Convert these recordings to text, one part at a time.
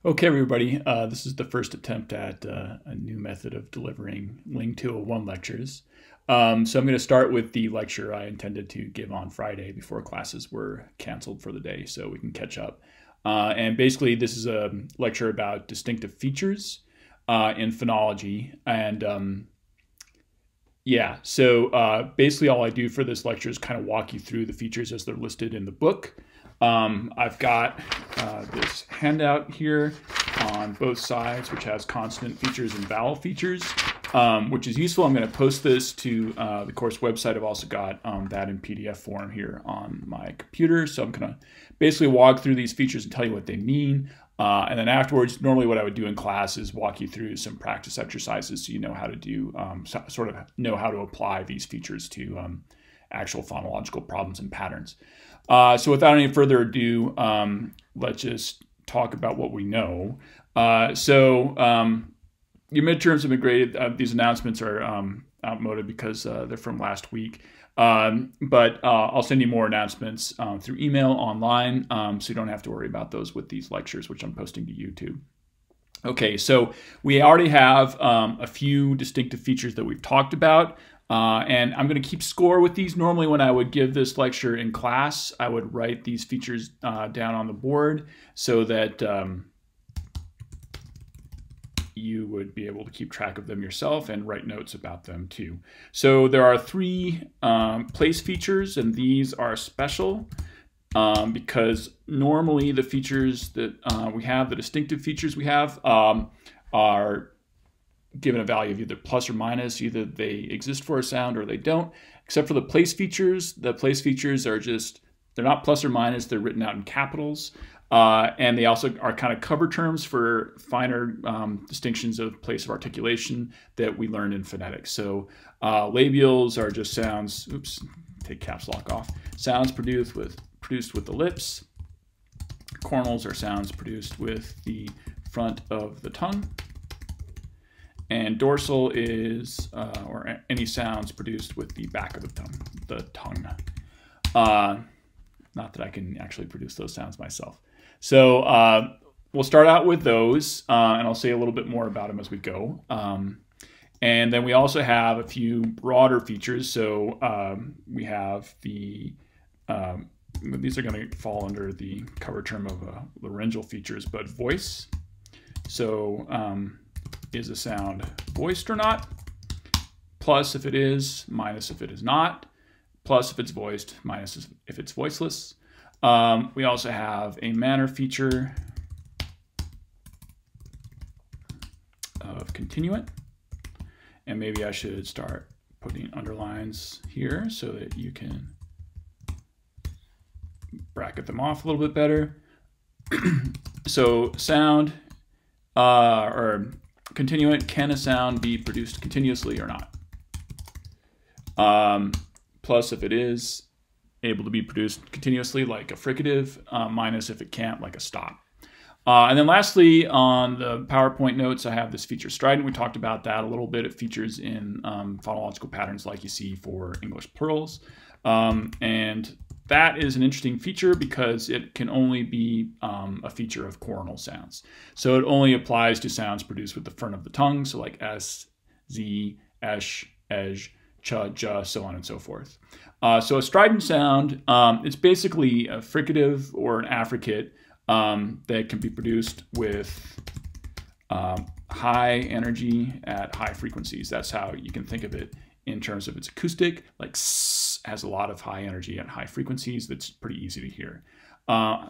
Okay, everybody, this is the first attempt at a new method of delivering Ling 201 lectures. So I'm going to start with the lecture I intended to give on Friday before classes were canceled for the day so we can catch up. And basically, this is a lecture about distinctive features in phonology. And yeah, so basically all I do for this lecture is kind of walk you through the features as they're listed in the book. I've got this handout here on both sides, which has consonant features and vowel features, which is useful. I'm going to post this to the course website. I've also got that in PDF form here on my computer. So I'm going to basically walk through these features and tell you what they mean. And then afterwards, normally what I would do in class is walk you through some practice exercises so you know how to do, sort of know how to apply these features to actual phonological problems and patterns. So without any further ado, let's just talk about what we know. Your midterms have been graded. These announcements are outmoded because they're from last week. But I'll send you more announcements through email online, so you don't have to worry about those with these lectures, which I'm posting to YouTube. Okay, so we already have a few distinctive features that we've talked about. And I'm going to keep score with these. Normally when I would give this lecture in class, I would write these features down on the board so that you would be able to keep track of them yourself and write notes about them too. So there are three place features, and these are special because normally the features that we have, the distinctive features we have, are given a value of either plus or minus. Either they exist for a sound or they don't, except for the place features. The place features are just, they're not plus or minus, they're written out in capitals. And they also are kind of cover terms for finer distinctions of place of articulation that we learned in phonetics. So labials are just sounds, oops, take caps lock off, sounds produced with the lips. Cornals are sounds produced with the front of the tongue. And dorsal is, or any sounds produced with the back of the tongue. Not that I can actually produce those sounds myself. So we'll start out with those, and I'll say a little bit more about them as we go. And then we also have a few broader features. So we have the, these are going to fall under the cover term of laryngeal features, but voice. So is a sound voiced or not? Plus if it is, minus if it is not, plus if it's voiced, minus if it's voiceless. We also have a manner feature of continuant. And maybe I should start putting underlines here so that you can bracket them off a little bit better. So sound or continuant, can a sound be produced continuously or not? Plus if it is able to be produced continuously like a fricative, minus if it can't like a stop. And then lastly, on the PowerPoint notes, I have this feature strident. We talked about that a little bit. It features in phonological patterns like you see for English plurals. And that is an interesting feature because it can only be a feature of coronal sounds. So it only applies to sounds produced with the front of the tongue, so like s, z, esh, ej, cha, ja, so on and so forth. So a strident sound, it's basically a fricative or an affricate that can be produced with high energy at high frequencies. That's how you can think of it in terms of its acoustic, like s has a lot of high energy at high frequencies. That's pretty easy to hear. I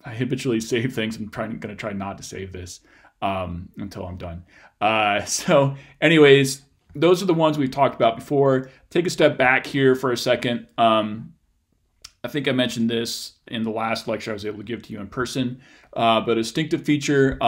habitually save things. I'm going to try not to save this until I'm done. So anyways, those are the ones we've talked about before. Take a step back here for a second. I think I mentioned this in the last lecture I was able to give to you in person, but a distinctive feature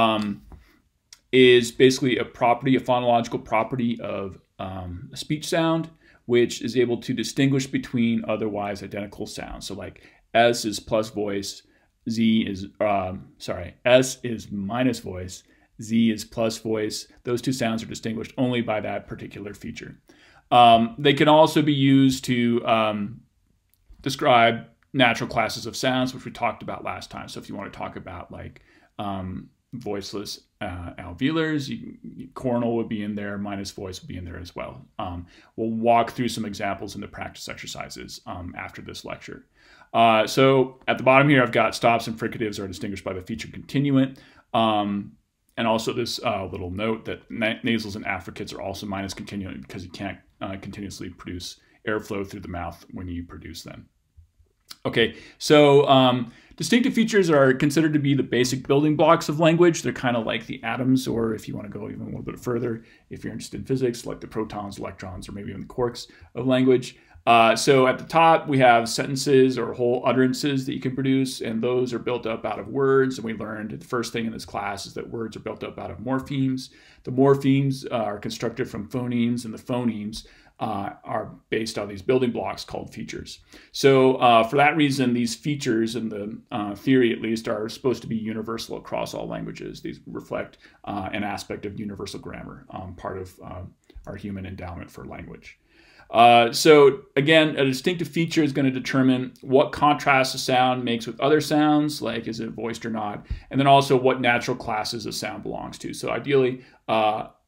is basically a property, a phonological property of a speech sound, which is able to distinguish between otherwise identical sounds. So like S is plus voice, Z is, S is minus voice, Z is plus voice. Those two sounds are distinguished only by that particular feature. They can also be used to describe natural classes of sounds, which we talked about last time. So if you want to talk about like voiceless alveolars. Coronal would be in there, minus voice would be in there as well. We'll walk through some examples in the practice exercises after this lecture. So at the bottom here, I've got stops and fricatives are distinguished by the feature continuant. And also this little note that nasals and affricates are also minus continuant because you can't continuously produce airflow through the mouth when you produce them. Okay, so distinctive features are considered to be the basic building blocks of language. They're kind of like the atoms, or if you want to go even a little bit further, if you're interested in physics, like the protons, electrons, or maybe even the quarks of language. So at the top, we have sentences or whole utterances that you can produce, and those are built up out of words. And we learned the first thing in this class is that words are built up out of morphemes. The morphemes are constructed from phonemes, and the phonemes are based on these building blocks called features. So for that reason, these features in the theory, at least, are supposed to be universal across all languages. These reflect an aspect of universal grammar, part of our human endowment for language. So again, a distinctive feature is going to determine what contrast a sound makes with other sounds, like is it voiced or not, and then also what natural classes a sound belongs to. So ideally,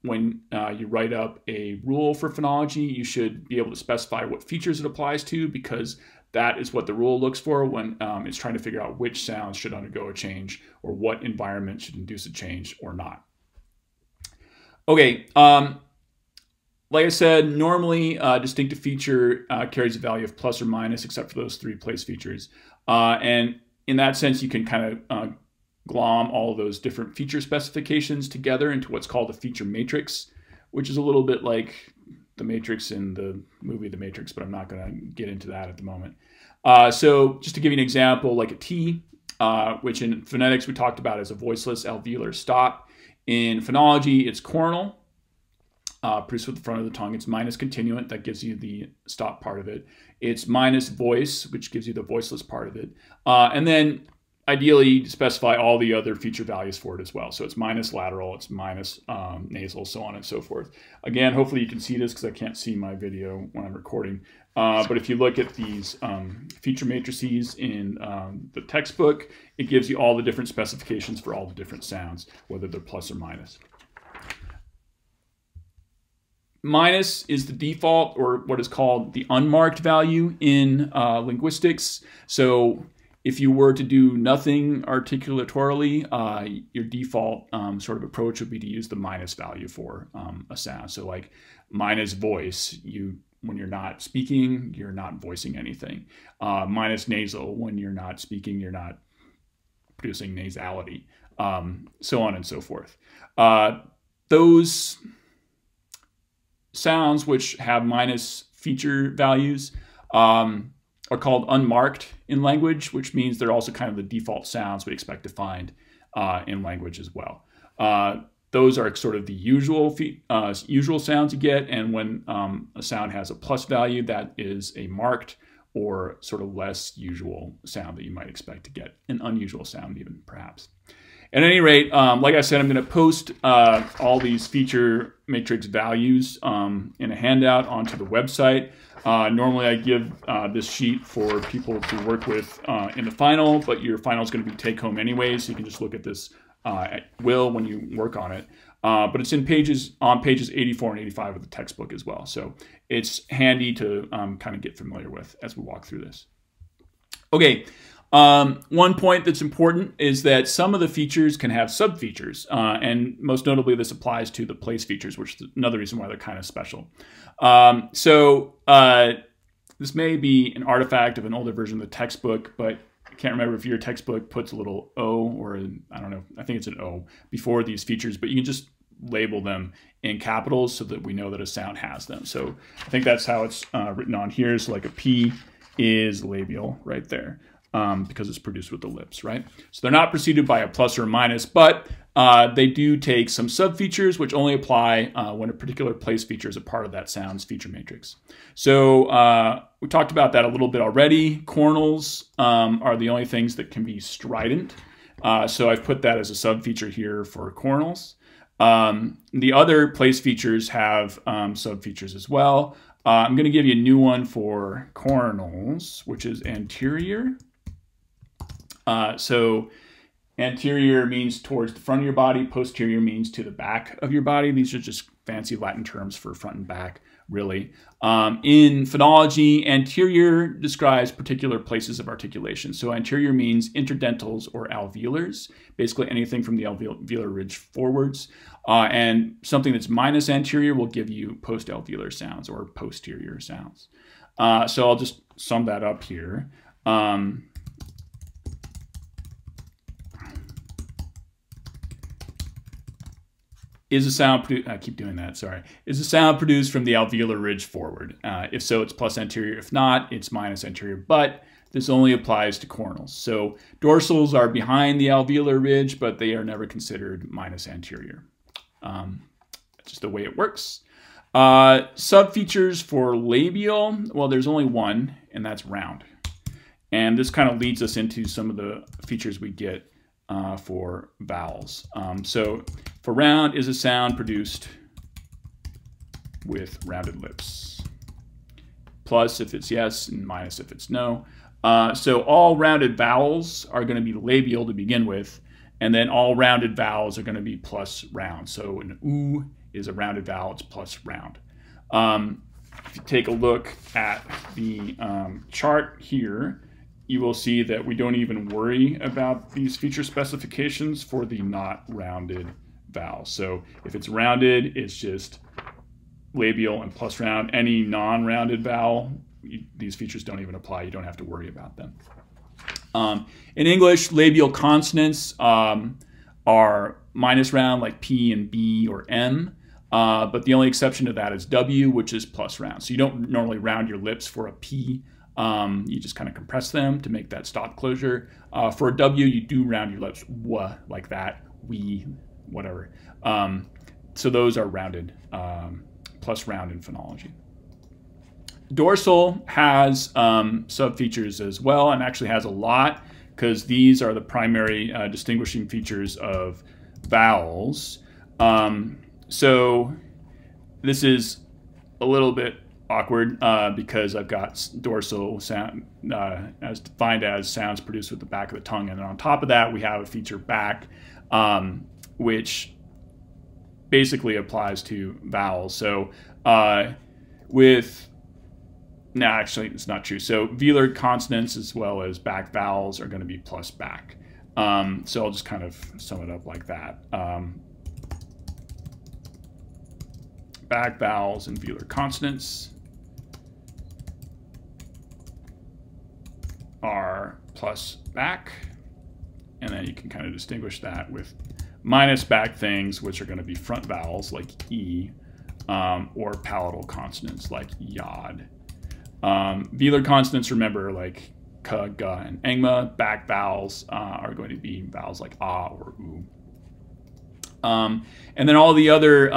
when you write up a rule for phonology, you should be able to specify what features it applies to, because that is what the rule looks for when it's trying to figure out which sounds should undergo a change or what environment should induce a change or not. Okay, like I said, normally a distinctive feature carries a value of plus or minus, except for those three place features. And in that sense, you can kind of glom all of those different feature specifications together into what's called a feature matrix, which is a little bit like the matrix in the movie The Matrix, but I'm not going to get into that at the moment. So just to give you an example, like a T, which in phonetics we talked about as a voiceless alveolar stop. In phonology, it's coronal, produced with the front of the tongue. It's minus continuant, that gives you the stop part of it. It's minus voice, which gives you the voiceless part of it. And then ideally specify all the other feature values for it as well. So it's minus lateral, it's minus nasal, so on and so forth. Again, hopefully you can see this because I can't see my video when I'm recording. But if you look at these feature matrices in the textbook, it gives you all the different specifications for all the different sounds, whether they're plus or minus. Minus is the default, or what is called the unmarked value in linguistics. So if you were to do nothing articulatorily, your default sort of approach would be to use the minus value for a sound. So like minus voice, when you're not speaking, you're not voicing anything. Minus nasal, when you're not speaking, you're not producing nasality, so on and so forth. Those sounds which have minus feature values are called unmarked in language, which means they're also kind of the default sounds we expect to find in language as well. Those are sort of the usual sounds you get, and when a sound has a plus value, that is a marked or sort of less usual sound that you might expect to get, an unusual sound even, perhaps. At any rate, like I said, I'm going to post all these feature matrix values in a handout onto the website. Normally I give this sheet for people to work with in the final, but your final is going to be take home anyway, so you can just look at this at will when you work on it. But it's on pages 84 and 85 of the textbook as well. So it's handy to kind of get familiar with as we walk through this. Okay. One point that's important is that some of the features can have sub-features, and most notably this applies to the place features, which is another reason why they're kind of special. This may be an artifact of an older version of the textbook, but I can't remember if your textbook puts a little O, or I don't know, I think it's an O before these features, but you can just label them in capitals so that we know that a sound has them. So I think that's how it's written on here. So like a P is labial right there. Because it's produced with the lips, right? So they're not preceded by a plus or a minus, but they do take some sub-features which only apply when a particular place feature is a part of that sound's feature matrix. So we talked about that a little bit already. Coronals are the only things that can be strident. So I've put that as a sub-feature here for coronals. The other place features have sub-features as well. I'm going to give you a new one for coronals, which is anterior. So Anterior means towards the front of your body. Posterior means to the back of your body. These are just fancy Latin terms for front and back, really. In phonology, anterior describes particular places of articulation. So anterior means interdentals or alveolars, basically anything from the alveolar ridge forwards. And something that's minus anterior will give you postalveolar sounds or posterior sounds. So I'll just sum that up here. Is a sound produced, I keep doing that, sorry. Is a sound produced from the alveolar ridge forward? If so, it's plus anterior. If not, it's minus anterior. But this only applies to coronals. So dorsals are behind the alveolar ridge, but they are never considered minus anterior. That's just the way it works. Subfeatures for labial, well, there's only one, and that's round. And this kind of leads us into some of the features we get for vowels. So for round is a sound produced with rounded lips. Plus if it's yes and minus if it's no. So all rounded vowels are going to be labial to begin with, and then all rounded vowels are going to be plus round. So an oo is a rounded vowel, it's plus round. If you take a look at the chart here, you will see that we don't even worry about these feature specifications for the not rounded vowels. So if it's rounded, it's just labial and plus round. Any non-rounded vowel, these features don't even apply. You don't have to worry about them. In English, labial consonants are minus round, like P and B or M. But the only exception to that is W, which is plus round. So you don't normally round your lips for a P. You just kind of compress them to make that stop closure. For a W, you do round your lips, wah, like that, we, whatever. So those are rounded, plus round in phonology. Dorsal has subfeatures as well, and actually has a lot, because these are the primary distinguishing features of vowels. So this is a little bit awkward because I've got dorsal sound as defined as sounds produced with the back of the tongue, and then on top of that we have a feature back, which basically applies to vowels. So no, actually it's not true. So velar consonants as well as back vowels are going to be plus back. So I'll just kind of sum it up like that. Back vowels and velar consonants are plus back, and then you can kind of distinguish that with minus back things, which are going to be front vowels like E, or palatal consonants like yod. Velar consonants, remember, like ka, ga, and engma. Back vowels are going to be vowels like ah or oo. And then all the other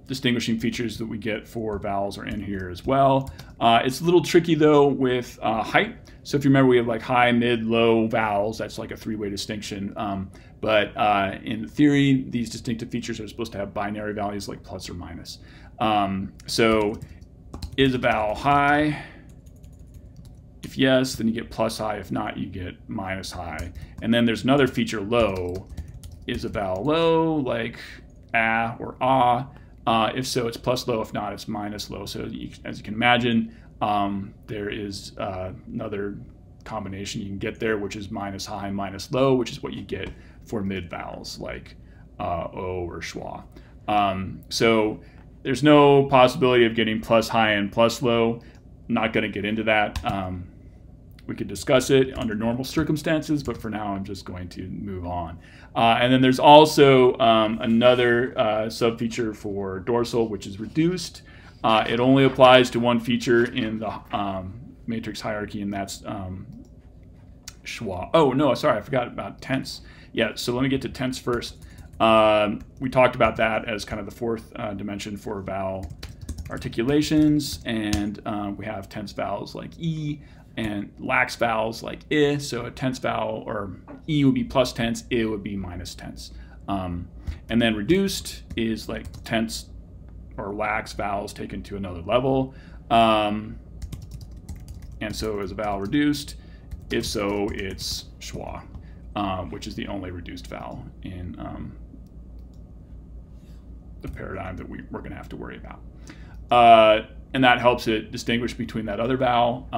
distinguishing features that we get for vowels are in here as well. It's a little tricky though with height. So if you remember, we have like high, mid, low vowels. That's like a three-way distinction. But in theory, these distinctive features are supposed to have binary values like plus or minus. So is a vowel high? If yes, then you get plus high. If not, you get minus high. And then there's another feature, low. Is a vowel low, like ah or ah? If so, it's plus low. If not, it's minus low. So as you can imagine, there is another combination you can get there, which is minus high, minus low, which is what you get for mid vowels like o or schwa. So there's no possibility of getting plus high and plus low. I'm not going to get into that. We could discuss it under normal circumstances, but for now I'm just going to move on. And then there's also another subfeature for dorsal, which is reduced. It only applies to one feature in the matrix hierarchy, and that's schwa. Oh, no, sorry, I forgot about tense. Yeah, so let me get to tense first. We talked about that as kind of the fourth dimension for vowel articulations, and we have tense vowels like E, and lax vowels like I. So a tense vowel, or E would be plus tense, I would be minus tense. And then reduced is like tense or lax vowels taken to another level. And so is a vowel reduced? If so, it's schwa. which is the only reduced vowel in the paradigm that we're going to have to worry about. And that helps it distinguish between that other vowel,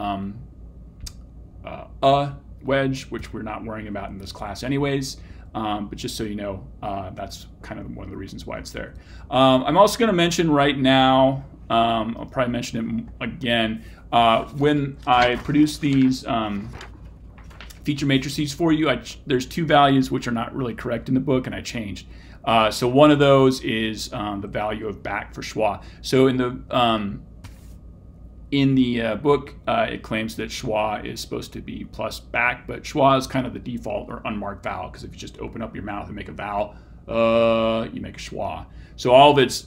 wedge, which we're not worrying about in this class anyways. But just so you know, that's kind of one of the reasons why it's there. I'm also going to mention right now, I'll probably mention it again, when I produce these feature matrices for you, there's two values which are not really correct in the book, and I changed. So one of those is the value of back for schwa. So in the book, it claims that schwa is supposed to be plus back, but schwa is kind of the default or unmarked vowel, because if you just open up your mouth and make a vowel, you make a schwa. So all of its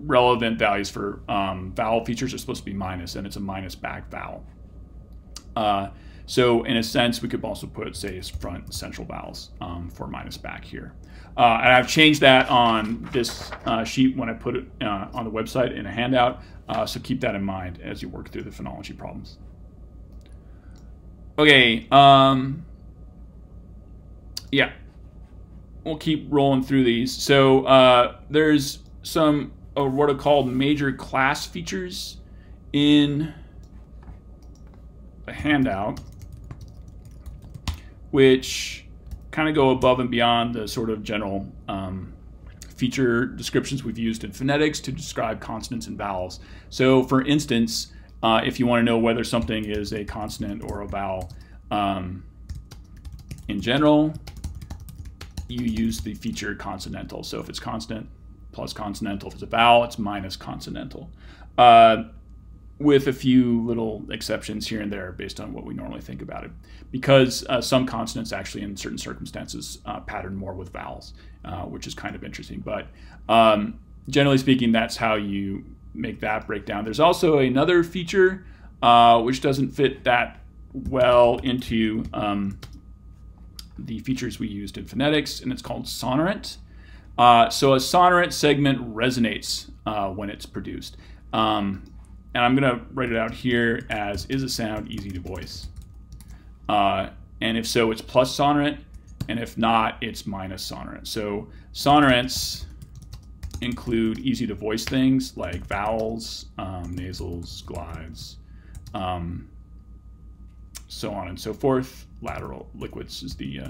relevant values for vowel features are supposed to be minus, and it's a minus back vowel. So in a sense, we could also put, say, front central vowels for minus back here. And I've changed that on this sheet when I put it on the website in a handout. So keep that in mind as you work through the phonology problems. Okay, yeah, we'll keep rolling through these. So there's some what are called major class features in the handout, which kind of go above and beyond the sort of general feature descriptions we've used in phonetics to describe consonants and vowels. So for instance, if you want to know whether something is a consonant or a vowel in general, you use the feature consonantal. So if it's consonant plus consonantal, if it's a vowel, it's minus consonantal. With a few little exceptions here and there based on what we normally think about it. Because some consonants actually in certain circumstances pattern more with vowels, which is kind of interesting. But generally speaking, that's how you make that breakdown. There's also another feature which doesn't fit that well into the features we used in phonetics, and it's called sonorant. So a sonorant segment resonates when it's produced. And I'm going to write it out here as is a sound easy to voice. And if so, it's plus sonorant, and if not, it's minus sonorant. So sonorants include easy to voice things like vowels, nasals, glides, so on and so forth. Lateral liquids is the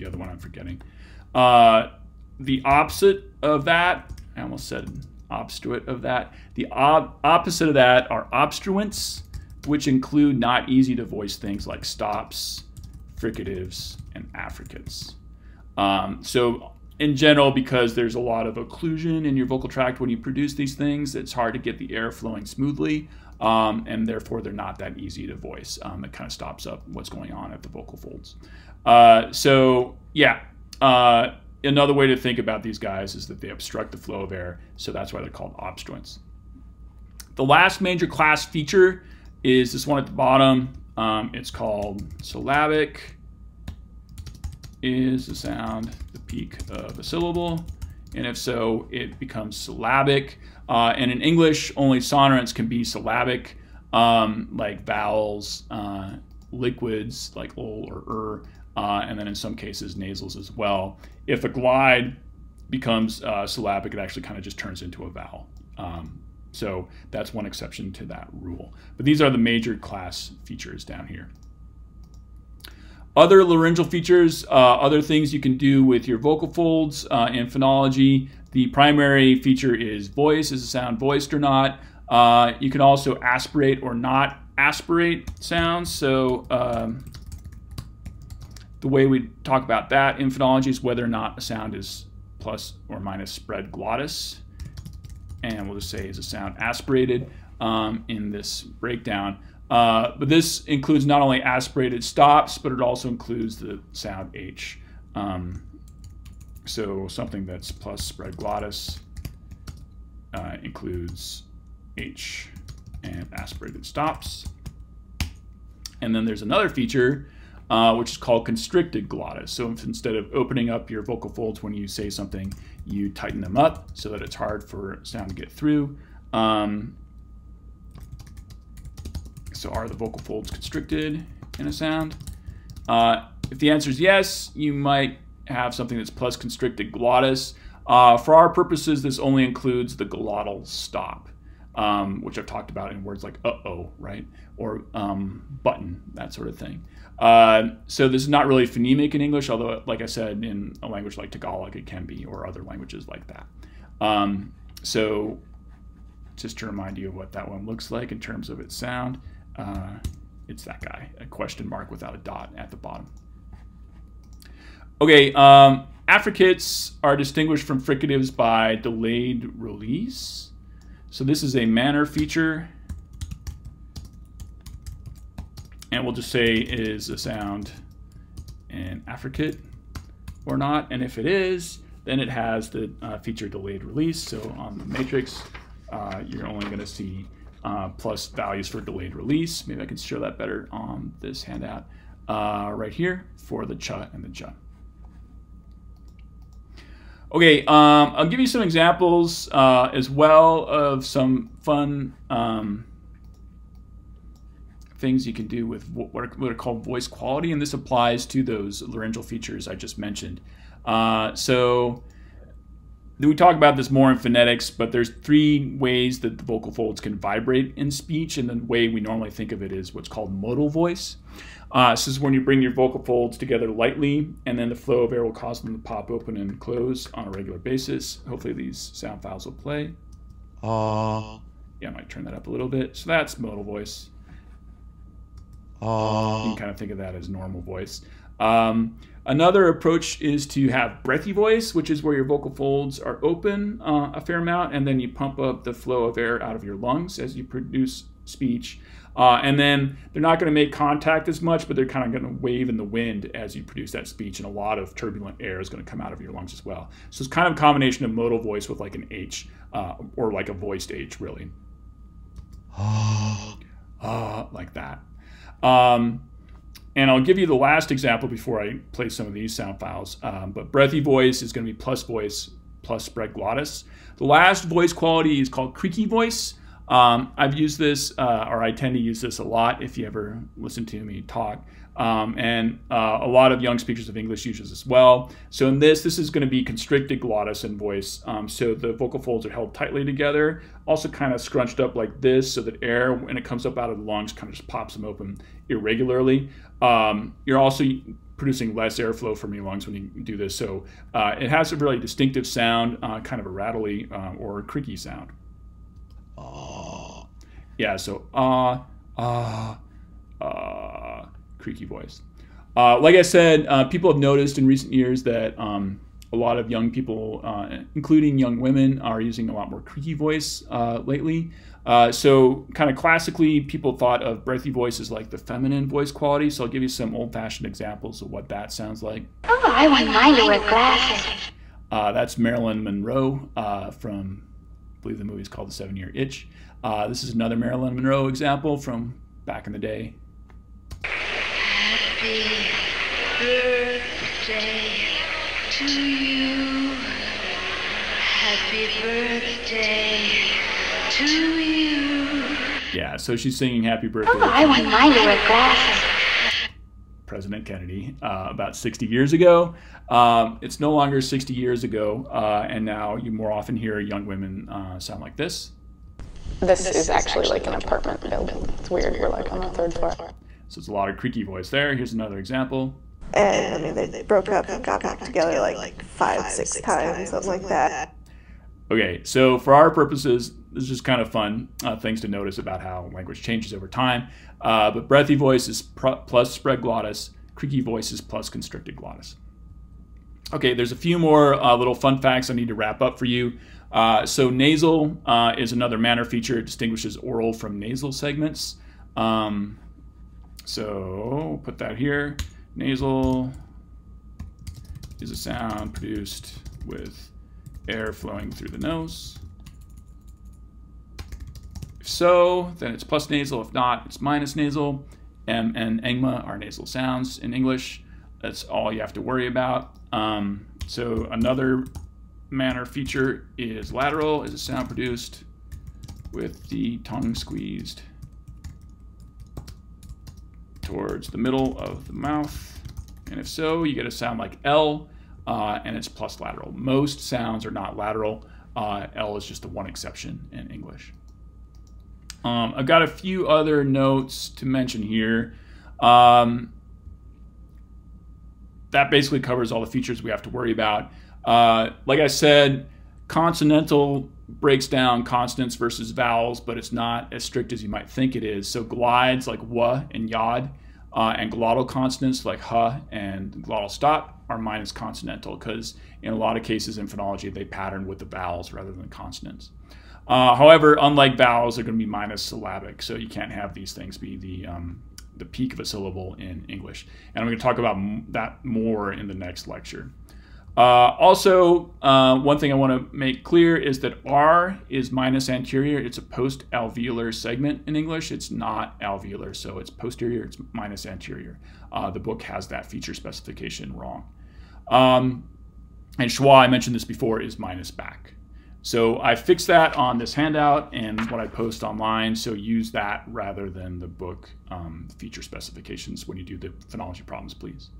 other one I'm forgetting. The opposite of that, I almost said obstruent of that. The opposite of that are obstruents, which include not easy to voice things like stops, fricatives, and affricates. So in general, because there's a lot of occlusion in your vocal tract when you produce these things, it's hard to get the air flowing smoothly, and therefore they're not that easy to voice. It kind of stops up what's going on at the vocal folds. So yeah. Another way to think about these guys is that they obstruct the flow of air, so that's why they're called obstruents. The last major class feature is this one at the bottom. It's called syllabic. Is the sound the peak of a syllable? And if so, it becomes syllabic. And in English, only sonorants can be syllabic, like vowels, liquids like ol or and then in some cases nasals as well. If a glide becomes syllabic, it actually kind of just turns into a vowel. So that's one exception to that rule. But these are the major class features down here. Other laryngeal features, other things you can do with your vocal folds in phonology. The primary feature is voice. Is the sound voiced or not? You can also aspirate or not aspirate sounds. So the way we talk about that in phonology is whether or not a sound is plus or minus spread glottis. And we'll just say is a sound aspirated in this breakdown. But this includes not only aspirated stops, but it also includes the sound H. So something that's plus spread glottis includes H and aspirated stops. And then there's another feature which is called constricted glottis. So if instead of opening up your vocal folds when you say something, you tighten them up so that it's hard for sound to get through. So are the vocal folds constricted in a sound? If the answer is yes, you might have something that's plus constricted glottis. For our purposes, this only includes the glottal stop, which I've talked about in words like uh-oh, right? Or button, that sort of thing. So this is not really phonemic in English, although, like I said, in a language like Tagalog, it can be, or other languages like that. So just to remind you of what that one looks like in terms of its sound, it's that guy, a question mark without a dot at the bottom. Okay, affricates are distinguished from fricatives by delayed release. So this is a manner feature. And we'll just say, is a sound an affricate or not? And if it is, then it has the feature delayed release. So on the matrix, you're only going to see plus values for delayed release. Maybe I can show that better on this handout right here for the ch and the j. Okay, I'll give you some examples as well of some fun things you can do with what are called voice quality, and this applies to those laryngeal features I just mentioned. So we talk about this more in phonetics, but there's 3 ways that the vocal folds can vibrate in speech, and the way we normally think of it is what's called modal voice. This is when you bring your vocal folds together lightly, and then the flow of air will cause them to pop open and close on a regular basis. Hopefully these sound files will play. Yeah, I might turn that up a little bit. So that's modal voice. You can kind of think of that as normal voice. Another approach is to have breathy voice, which is where your vocal folds are open a fair amount, and then you pump up the flow of air out of your lungs as you produce speech. And then they're not going to make contact as much, but they're kind of going to wave in the wind as you produce that speech, and a lot of turbulent air is going to come out of your lungs as well. So it's kind of a combination of modal voice with like an H, or like a voiced H, really. Like that. And I'll give you the last example before I play some of these sound files. But breathy voice is going to be plus voice plus spread glottis. The last voice quality is called creaky voice. I've used this, or I tend to use this a lot if you ever listen to me talk. And a lot of young speakers of English use this as well. So in this is going to be constricted glottis and voice. So the vocal folds are held tightly together, also kind of scrunched up like this, so that air, when it comes up out of the lungs, kind of just pops them open irregularly. You're also producing less airflow from your lungs when you do this. So it has a really distinctive sound, kind of a rattly or creaky sound. Yeah, so creaky voice. Like I said, people have noticed in recent years that a lot of young people, including young women, are using a lot more creaky voice lately. So kind of classically, people thought of breathy voice as like the feminine voice quality. So I'll give you some old-fashioned examples of what that sounds like. Oh, I want mine to wear glasses. That's Marilyn Monroe from, I believe the movie is called The 7-Year Itch. This is another Marilyn Monroe example from back in the day. Happy birthday to you. Happy birthday to you. Yeah, so she's singing Happy Birthday. Oh, I want mine to wear glasses. President Kennedy about 60 years ago. It's no longer 60 years ago, and now you more often hear young women sound like this. This is actually like an apartment building. It's weird. We're like on the 3rd floor. So it's a lot of creaky voice there. Here's another example. And I mean, they broke up and got back together like 5-6 times, something like that. Okay, so for our purposes, this is just kind of fun things to notice about how language changes over time. But breathy voice is plus spread glottis. Creaky voice is plus constricted glottis. Okay, there's a few more little fun facts I need to wrap up for you. So nasal is another manner feature. It distinguishes oral from nasal segments. So put that here. Nasal is a sound produced with air flowing through the nose. If so, then it's plus nasal. If not, it's minus nasal. M and engma are nasal sounds in English. That's all you have to worry about. So another manner feature is lateral, is a sound produced with the tongue squeezed towards the middle of the mouth. And if so, you get a sound like L, and it's plus lateral. Most sounds are not lateral. L is just the one exception in English. I've got a few other notes to mention here. That basically covers all the features we have to worry about. Like I said, consonantal breaks down consonants versus vowels, but it's not as strict as you might think it is. So glides like w and yod, and glottal consonants like h and glottal stop are minus consonantal, because in a lot of cases in phonology they pattern with the vowels rather than consonants. However, unlike vowels, they're going to be minus syllabic, so you can't have these things be the peak of a syllable in English. And I'm going to talk about that more in the next lecture. Also, one thing I want to make clear is that R is minus anterior. It's a post-alveolar segment in English. It's not alveolar, so it's posterior, it's minus anterior. The book has that feature specification wrong. And schwa, I mentioned this before, is minus back. So I fixed that on this handout and what I post online, so use that rather than the book feature specifications when you do the phonology problems, please.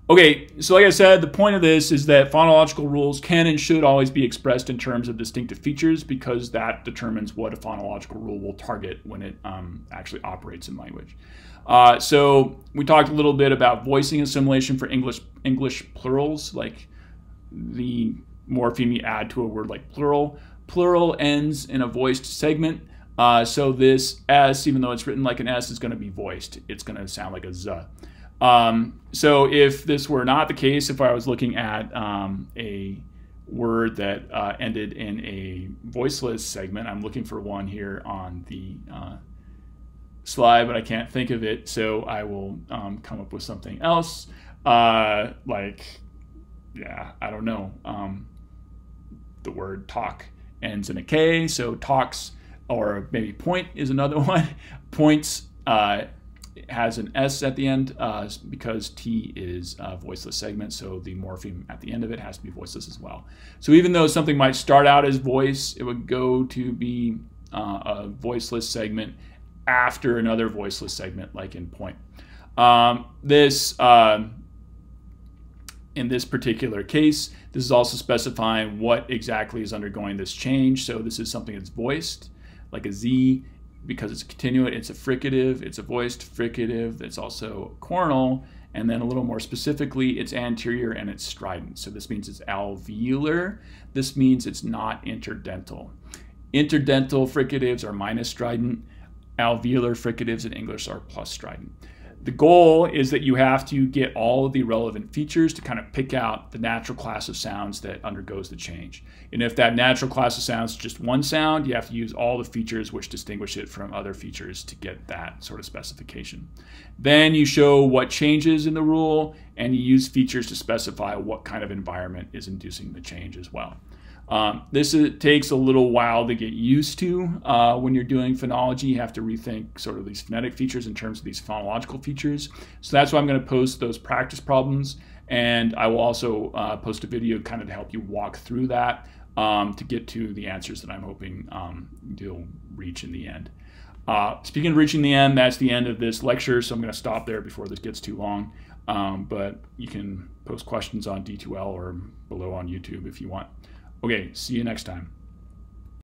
Okay, so like I said, the point of this is that phonological rules can and should always be expressed in terms of distinctive features, because that determines what a phonological rule will target when it actually operates in language. So we talked a little bit about voicing assimilation for English plurals, like the morpheme you add to a word like plural. Plural ends in a voiced segment, so this S, even though it's written like an S, is going to be voiced. It's going to sound like a Z. So if this were not the case, if I was looking at a word that ended in a voiceless segment, I'm looking for one here on the slide, but I can't think of it, so I will come up with something else, like, yeah, I don't know, the word talk ends in a K, so talks, or maybe point is another one. Points has an S at the end because T is a voiceless segment, so the morpheme at the end of it has to be voiceless as well. So even though something might start out as voice, it would go to be a voiceless segment after another voiceless segment, like in point. In this particular case, this is also specifying what exactly is undergoing this change. So this is something that's voiced, like a Z, because it's a continuate, it's a fricative, it's a voiced fricative, that's also coronal, and then a little more specifically, it's anterior and it's strident. So this means it's alveolar. This means it's not interdental. Interdental fricatives are minus strident. Alveolar fricatives in English are plus strident. The goal is that you have to get all of the relevant features to kind of pick out the natural class of sounds that undergoes the change. And if that natural class of sounds is just one sound, you have to use all the features which distinguish it from other features to get that sort of specification. Then you show what changes in the rule, and you use features to specify what kind of environment is inducing the change as well. This takes a little while to get used to. When you're doing phonology, you have to rethink sort of these phonetic features in terms of these phonological features. So that's why I'm going to post those practice problems, and I will also post a video kind of to help you walk through that to get to the answers that I'm hoping you'll reach in the end. Speaking of reaching the end, that's the end of this lecture, so I'm going to stop there before this gets too long. But you can post questions on D2L or below on YouTube if you want. Okay, see you next time.